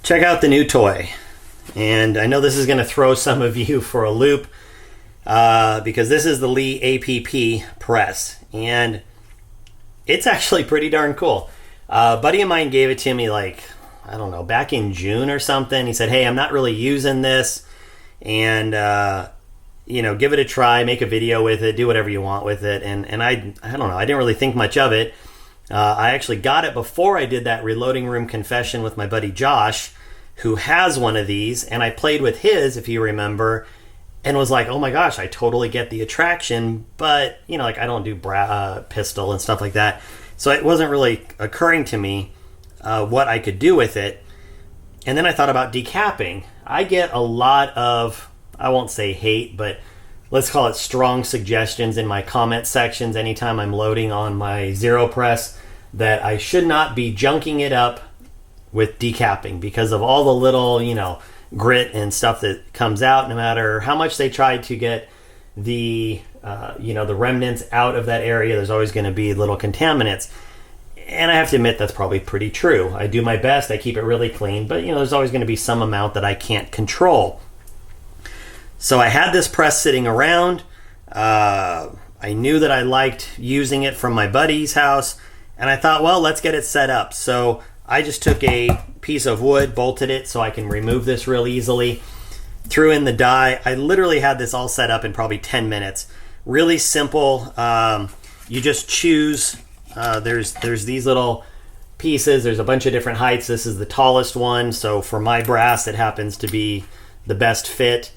check out the new toy. And I know this is going to throw some of you for a loop because this is the Lee APP press. And it's actually pretty darn cool. A buddy of mine gave it to me like, I don't know, back in June or something. He said, hey, I'm not really using this. And, give it a try, make a video with it, do whatever you want with it. And I don't know, I didn't really think much of it. I actually got it before I did that reloading room confession with my buddy Josh, who has one of these. And I played with his, if you remember, and was like, oh my gosh, I totally get the attraction. But, I don't do pistol and stuff like that. So it wasn't really occurring to me what I could do with it. And then I thought about decapping. I get a lot of, I won't say hate, but let's call it strong suggestions in my comment sections anytime I'm loading on my Zero Press that I should not be junking it up with decapping because of all the little, grit and stuff that comes out, no matter how much they try to get the remnants out of that area. There's always going to be little contaminants. And I have to admit that's probably pretty true. I do my best. I keep it really clean, but there's always going to be some amount that I can't control. So I had this press sitting around. I knew that I liked using it from my buddy's house, and I thought, well, let's get it set up. So I just took a piece of wood, bolted it so I can remove this real easily, threw in the die. I literally had this all set up in probably 10 minutes. Really simple. You just choose. There's these little pieces. There's a bunch of different heights. This is the tallest one. So for my brass, it happens to be the best fit.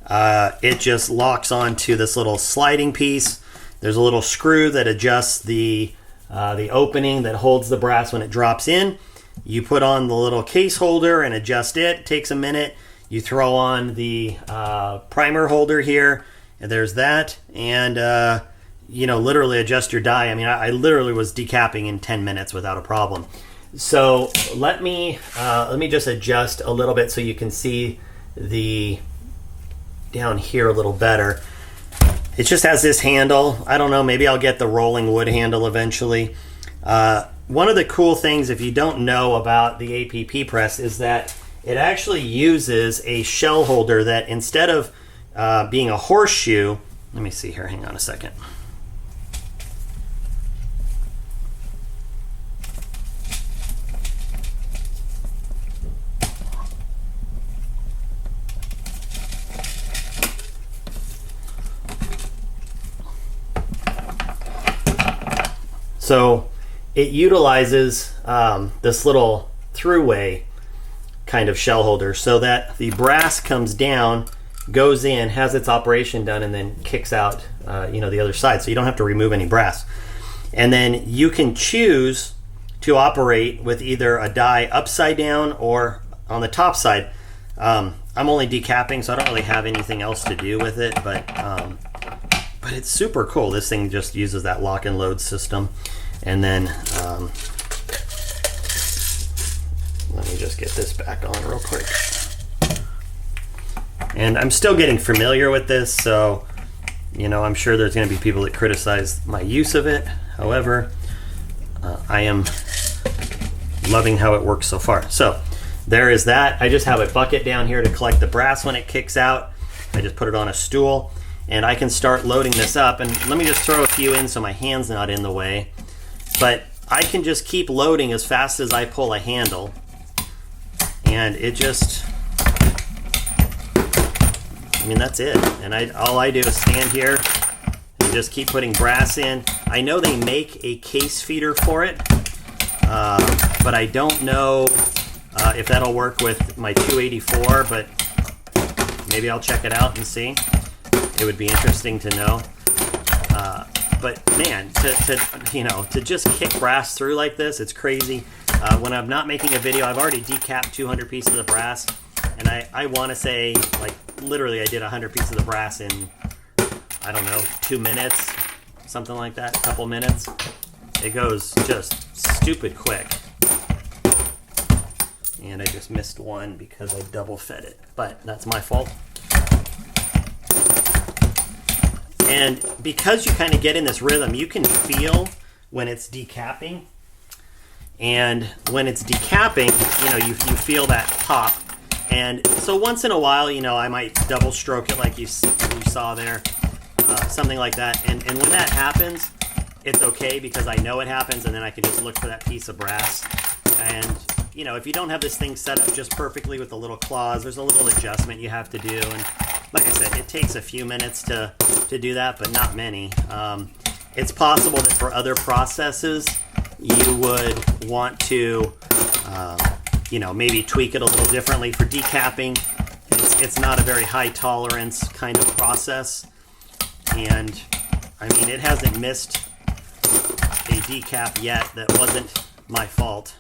It just locks onto this little sliding piece. There's a little screw that adjusts the opening that holds the brass when it drops in. You put on the little case holder and adjust it. It takes a minute. You throw on the primer holder here, and there's that. And literally adjust your die. I mean, I literally was decapping in 10 minutes without a problem. So let me just adjust a little bit so you can see the down here a little better. It just has this handle. I don't know, maybe I'll get the rolling wood handle eventually. One of the cool things, if you don't know about the APP press, is that it actually uses a shell holder that instead of being a horseshoe, let me see here, hang on a second. So it utilizes this little throughway kind of shell holder so that the brass comes down, goes in, has its operation done, and then kicks out the other side. So you don't have to remove any brass. And then you can choose to operate with either a die upside down or on the top side. I'm only decapping, so I don't really have anything else to do with it, but it's super cool. This thing just uses that lock and load system. And then let me just get this back on real quick. And I'm still getting familiar with this, so I'm sure there's going to be people that criticize my use of it. However, I am loving how it works so far. So there is that. I just have a bucket down here to collect the brass when it kicks out. I just put it on a stool, and I can start loading this up. And let me just throw a few in so my hand's not in the way. But I can just keep loading as fast as I pull a handle, and it just, that's it. And all I do is stand here and just keep putting brass in. I know they make a case feeder for it, but I don't know if that'll work with my 284, but maybe I'll check it out and see. It would be interesting to know. But man, to just kick brass through like this, it's crazy. When I'm not making a video, I've already decapped 200 pieces of brass, and I want to say, like, literally I did 100 pieces of brass in, I don't know, 2 minutes, something like that, a couple minutes. It goes just stupid quick. And I just missed one because I double fed it, but that's my fault. And because you kind of get in this rhythm, you can feel when it's decapping. And when it's decapping, you feel that pop. And so once in a while, I might double stroke it like you saw there, something like that. And when that happens, it's okay because I know it happens, and then I can just look for that piece of brass. And if you don't have this thing set up just perfectly with the little claws, there's a little adjustment you have to do. And like I said, it takes a few minutes to do that, but not many. It's possible that for other processes, you would want to, maybe tweak it a little differently. For decapping, it's not a very high tolerance kind of process. And, it hasn't missed a decap yet that wasn't my fault.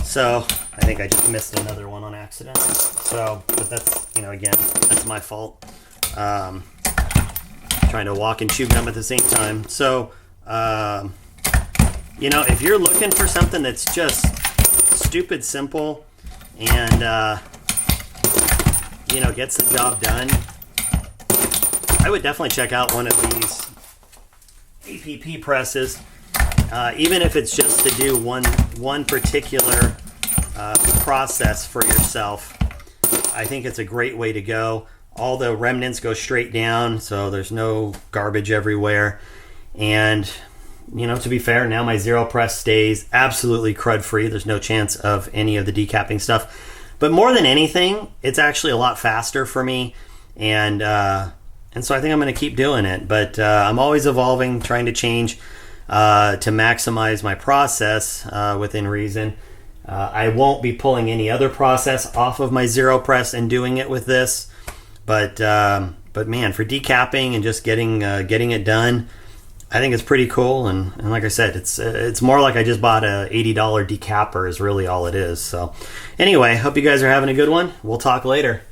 So I think I just missed another one on accident. So, but that's, again, that's my fault. Trying to walk and chew gum at the same time. So, if you're looking for something that's just stupid simple and, gets the job done, I would definitely check out one of these APP presses. Even if it's just to do one particular process for yourself, I think it's a great way to go. All the remnants go straight down, so there's no garbage everywhere. And, to be fair, now my zero press stays absolutely crud free. There's no chance of any of the decapping stuff. But more than anything, it's actually a lot faster for me. And so I think I'm going to keep doing it. But I'm always evolving, trying to change to maximize my process within reason. I won't be pulling any other process off of my zero press and doing it with this. But man, for decapping and just getting it done, I think it's pretty cool. And like I said, it's more like I just bought a $80 decapper is really all it is. So anyway, hope you guys are having a good one. We'll talk later.